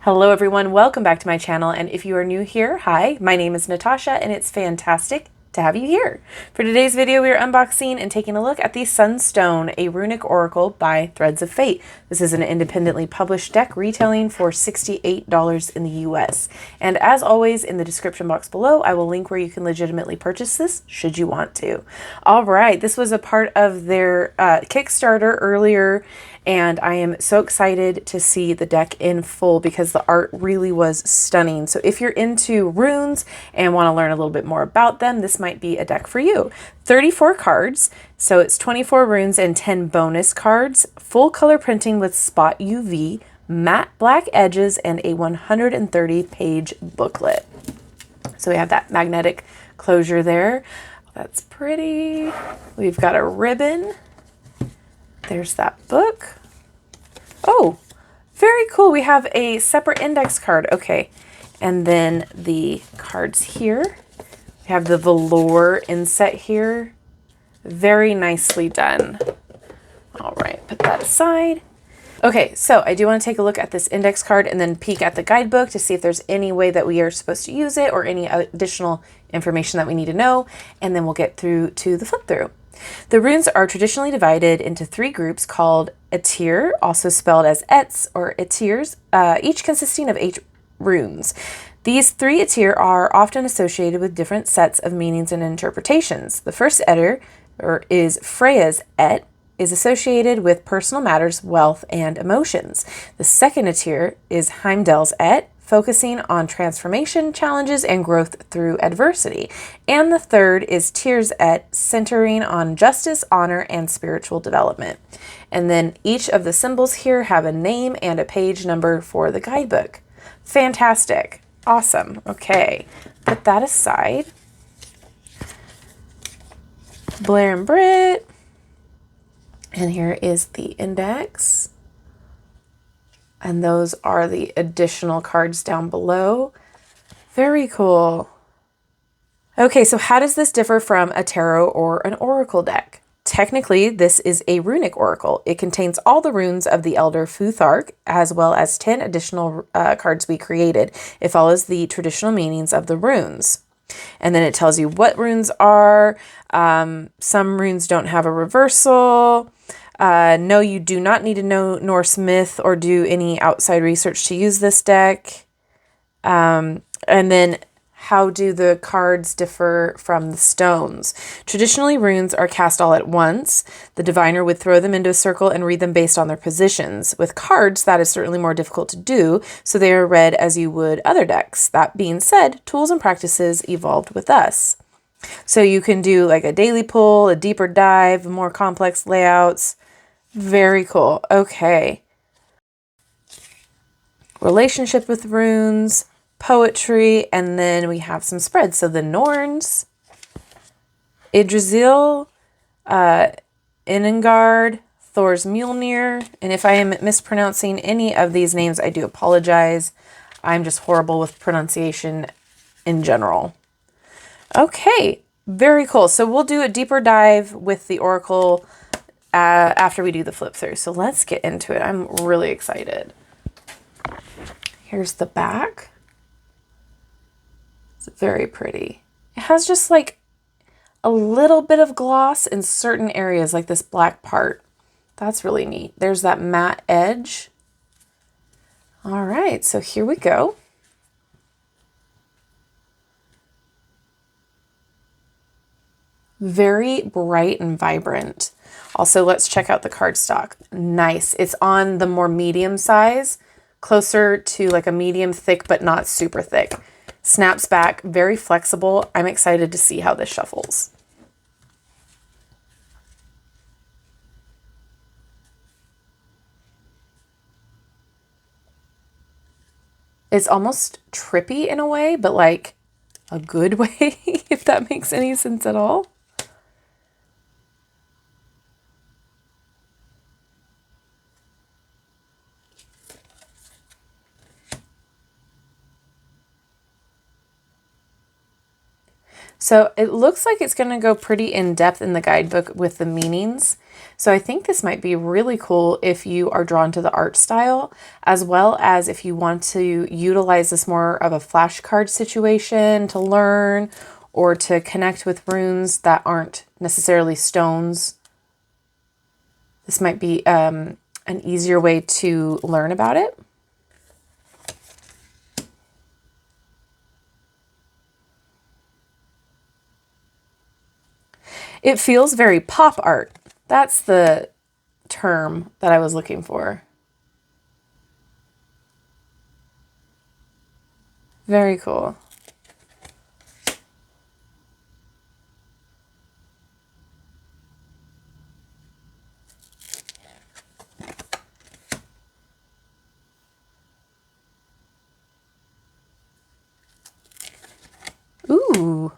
Hello everyone, welcome back to my channel, and if you are new here, hi, my name is Natasha and it's fantastic to have you here. For today's video, we are unboxing and taking a look at the Sunstone, a Runic Oracle by Threads of Fate. This is an independently published deck retailing for $68 in the US. And as always, in the description box below, I will link where you can legitimately purchase this should you want to. All right, this was a part of their Kickstarter earlier, and I am so excited to see the deck in full because the art really was stunning. So if you're into runes and want to learn a little bit more about them, this might be a deck for you. 34 cards, so it's 24 runes and 10 bonus cards, full color printing with spot UV, matte black edges, and a 130-page booklet. So we have that magnetic closure there. That's pretty. We've got a ribbon. There's that book. Oh, very cool. We have a separate index card. Okay. And then the cards here. We have the velour inset here. Very nicely done. All right, put that aside. Okay, so I do want to take a look at this index card and then peek at the guidebook to see if there's any way that we are supposed to use it or any additional information that we need to know. And then we'll get through to the flip through. The runes are traditionally divided into three groups called Etir, also spelled as Ets or Etirs, each consisting of 8 runes. These 3 Etir are often associated with different sets of meanings and interpretations. The first Etir, or is Freya's Et, is associated with personal matters, wealth, and emotions. The second Etir is Heimdall's Et, focusing on transformation, challenges, and growth through adversity. And the third is Tyr's Et, centering on justice, honor, and spiritual development. And then each of the symbols here have a name and a page number for the guidebook. Fantastic. Awesome. Okay, put that aside. Blair and Britt. And here is the index. And those are the additional cards down below. Very cool. Okay, so how does this differ from a tarot or an oracle deck? Technically, this is a runic oracle. It contains all the runes of the Elder Futhark, as well as 10 additional cards we created. It follows the traditional meanings of the runes. And then it tells you what runes are. Some runes don't have a reversal. No, you do not need to know Norse myth or do any outside research to use this deck. And then how do the cards differ from the stones? Traditionally, runes are cast all at once. The diviner would throw them into a circle and read them based on their positions. With cards, that is certainly more difficult to do, so they are read as you would other decks. That being said, tools and practices evolved with us. So you can do like a daily pull, a deeper dive, more complex layouts. Very cool. Okay. Relationship with runes, poetry, and then we have some spreads. So the Norns, Yggdrasil, Inengard, Thor's Mjolnir. And if I am mispronouncing any of these names, I do apologize. I'm just horrible with pronunciation in general. Okay, very cool. So we'll do a deeper dive with the Oracle after we do the flip through. So let's get into it. I'm really excited. Here's the back. It's very pretty. It has just like a little bit of gloss in certain areas, like this black part. That's really neat. There's that matte edge. All right, so here we go. Very bright and vibrant. Also, let's check out the cardstock. Nice. It's on the more medium size, closer to like a medium thick, but not super thick. Snaps back, very flexible. I'm excited to see how this shuffles. It's almost trippy in a way, but like a good way, if that makes any sense at all. So it looks like it's going to go pretty in depth in the guidebook with the meanings. So I think this might be really cool if you are drawn to the art style, as well as if you want to utilize this more of a flashcard situation to learn or to connect with runes that aren't necessarily stones. This might be an easier way to learn about it. It feels very pop art. That's the term that I was looking for. Very cool. Ooh.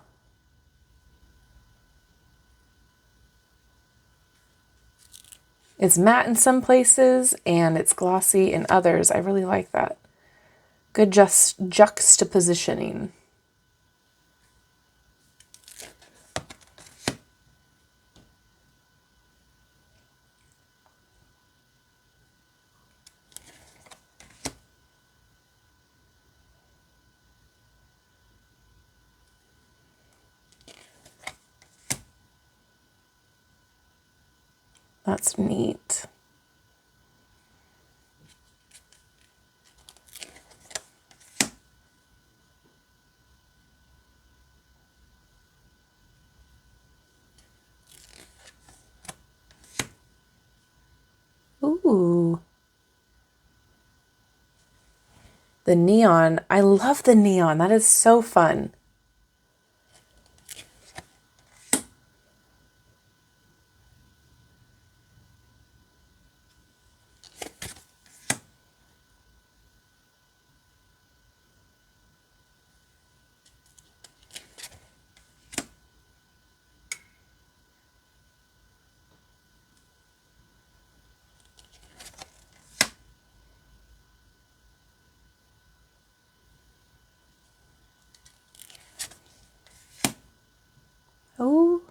It's matte in some places and it's glossy in others. I really like that. Good juxtapositioning. That's neat. Ooh. The neon. I love the neon. That is so fun. Oh.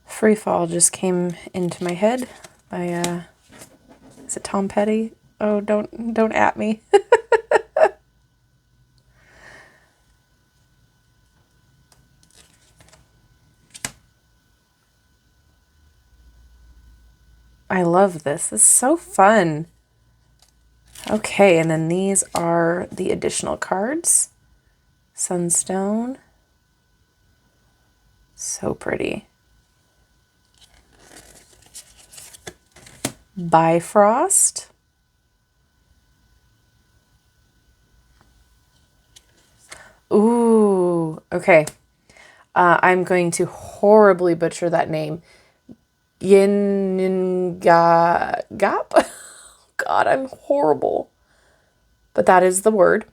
Free Fall just came into my head by is it Tom Petty? Oh, don't at me. I love this. This is so fun. Okay, and then these are the additional cards. Sunstone. So pretty. Bifrost. Ooh, okay. I'm going to horribly butcher that name. Gap? God, I'm horrible. But that is the word.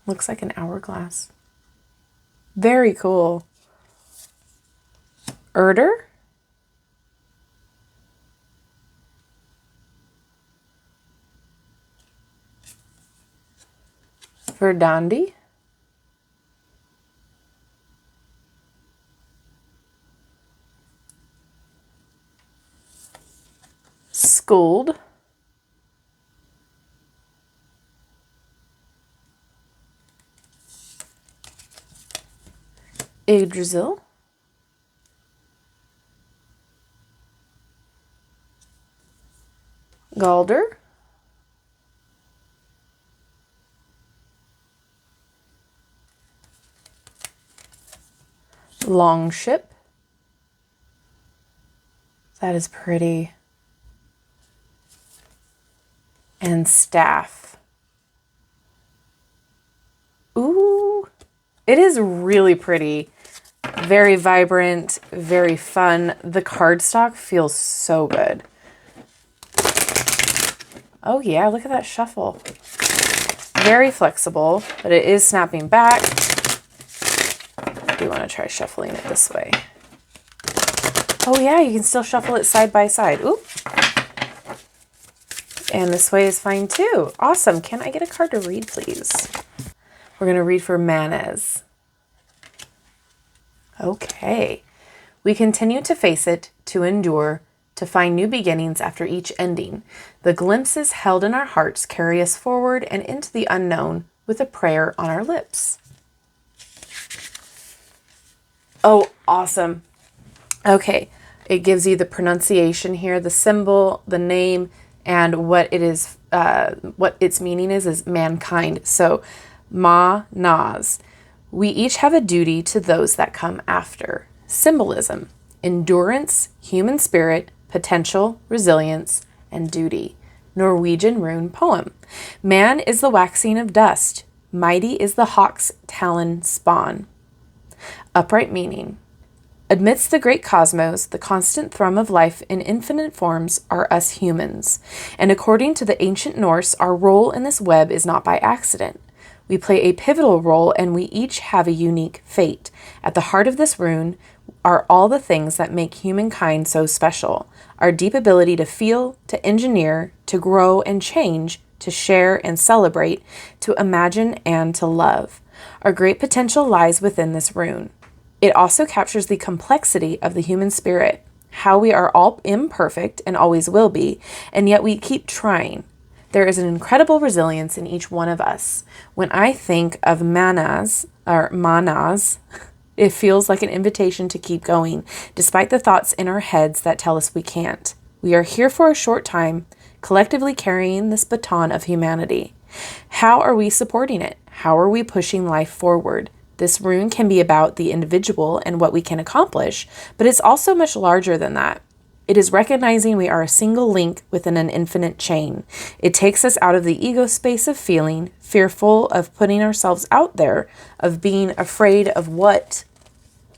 Looks like an hourglass. Very cool. Erder? Verdandi? Skuld? Yggdrasil? Galder? Longship? That is pretty. And staff. Ooh, it is really pretty. Very vibrant, very fun. The cardstock feels so good. Oh yeah, look at that shuffle. Very flexible, but it is snapping back. I do want to try shuffling it this way. Oh yeah, you can still shuffle it side by side. Oop. And this way is fine too. Awesome. Can I get a card to read, please? We're going to read for Manas. Okay. We continue to face it, to endure, to find new beginnings after each ending. The glimpses held in our hearts carry us forward and into the unknown with a prayer on our lips. Oh, awesome. Okay. It gives you the pronunciation here, the symbol, the name, and what it is, what its meaning is mankind. So, Ma-Nas. We each have a duty to those that come after. Symbolism: endurance, human spirit, potential, resilience, and duty. Norwegian rune poem. Man is the waxing of dust. Mighty is the hawk's talon spawn. Upright meaning: amidst the great cosmos, the constant thrum of life in infinite forms are us humans. And according to the ancient Norse, our role in this web is not by accident. We play a pivotal role and we each have a unique fate. At the heart of this rune are all the things that make humankind so special. Our deep ability to feel, to engineer, to grow and change, to share and celebrate, to imagine and to love. Our great potential lies within this rune. It also captures the complexity of the human spirit, how we are all imperfect and always will be, and yet we keep trying. There is an incredible resilience in each one of us. When I think of Manas, it feels like an invitation to keep going, despite the thoughts in our heads that tell us we can't. We are here for a short time, collectively carrying this baton of humanity. How are we supporting it? How are we pushing life forward? This rune can be about the individual and what we can accomplish, but it's also much larger than that. It is recognizing we are a single link within an infinite chain. It takes us out of the ego space of feeling, fearful of putting ourselves out there, of being afraid of what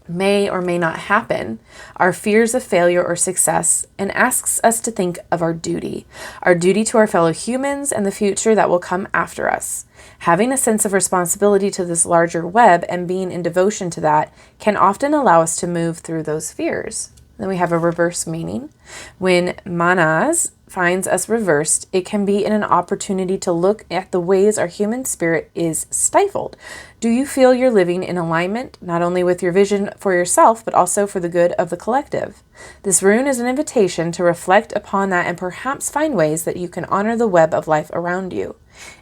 may or may not happen, our fears of failure or success, and asks us to think of our duty to our fellow humans and the future that will come after us. Having a sense of responsibility to this larger web and being in devotion to that can often allow us to move through those fears. Then we have a reverse meaning. When Manas finds us reversed, it can be in an opportunity to look at the ways our human spirit is stifled. Do you feel you're living in alignment, not only with your vision for yourself, but also for the good of the collective? This rune is an invitation to reflect upon that and perhaps find ways that you can honor the web of life around you.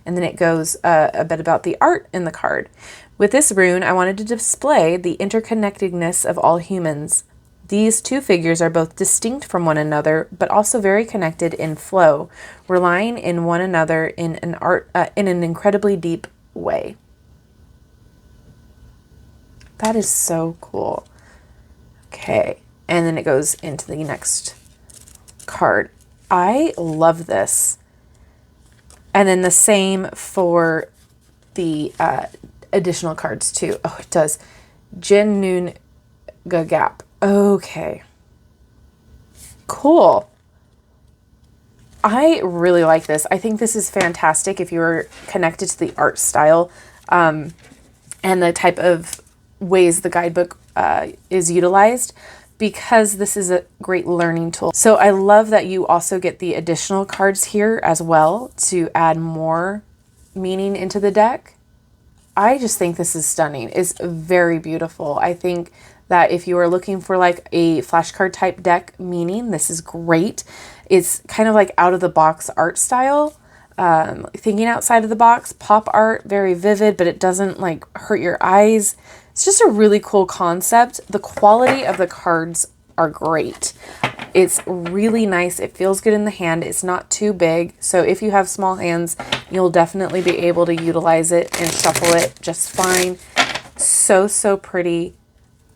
And then it goes a bit about the art in the card. With this rune, I wanted to display the interconnectedness of all humans. These two figures are both distinct from one another, but also very connected in flow, relying in one another in an incredibly deep way. That is so cool. Okay, and then it goes into the next card. I love this. And then the same for the additional cards too. Oh, it does. Jin Noon Gagap. Okay. Cool. I really like this. I think this is fantastic if you're connected to the art style and the type of ways the guidebook is utilized, because this is a great learning tool. So I love that you also get the additional cards here as well to add more meaning into the deck. I just think this is stunning. It's very beautiful. I think that if you are looking for like a flashcard type deck meaning, this is great. It's kind of like out of the box art style, thinking outside of the box, pop art, very vivid, but it doesn't like hurt your eyes. It's just a really cool concept. The quality of the cards are great. It's really nice. It feels good in the hand. It's not too big. So if you have small hands, you'll definitely be able to utilize it and shuffle it just fine. So, so pretty.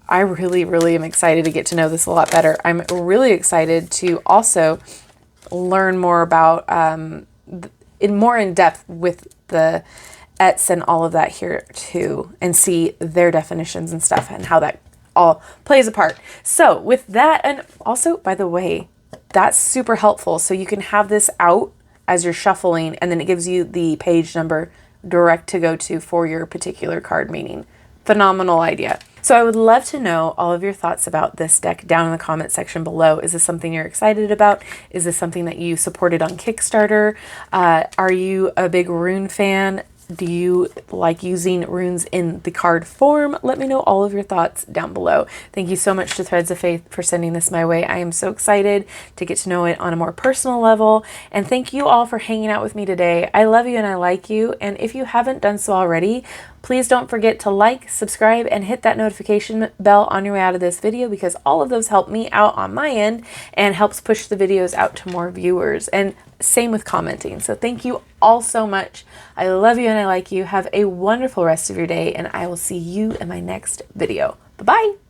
I really, really am excited to get to know this a lot better. I'm really excited to also learn more about, more in depth with the ETs and all of that here too, and see their definitions and stuff and how that all plays a part. So with that, and also, by the way, that's super helpful. So you can have this out as you're shuffling, and then it gives you the page number direct to go to for your particular card meaning. phenomenal idea. So I would love to know all of your thoughts about this deck down in the comment section below. Is this something you're excited about? Is this something that you supported on Kickstarter? Are you a big rune fan? Do you like using runes in the card form? Let me know all of your thoughts down below. Thank you so much to Threads of Faith for sending this my way. I am so excited to get to know it on a more personal level. And thank you all for hanging out with me today. I love you and I like you. And if you haven't done so already, please don't forget to like, subscribe, and hit that notification bell on your way out of this video, because all of those help me out on my end and helps push the videos out to more viewers. And same with commenting. So thank you all so much. I love you and I like you. Have a wonderful rest of your day, and I will see you in my next video. Bye-bye.